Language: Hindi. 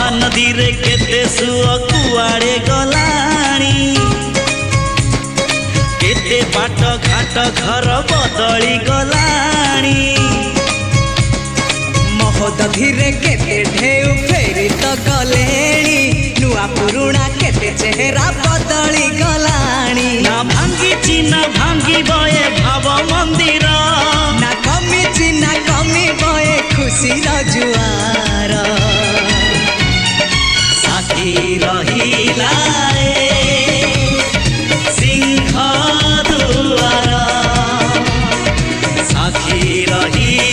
महानदी रे केते सुअ कुआड़े गलाणी केते बाट घाट घर बदली गलाणी महोदधि रे केते ढेउ फेरी तो गलेणी नुआ पुरुणा केते चेहरा बदली गलाणी ना भांगी ना भांगी बये भाव मंदिर ना कमी बये खुशी जुआर साथी रहिला सिंह दुआर साथी रही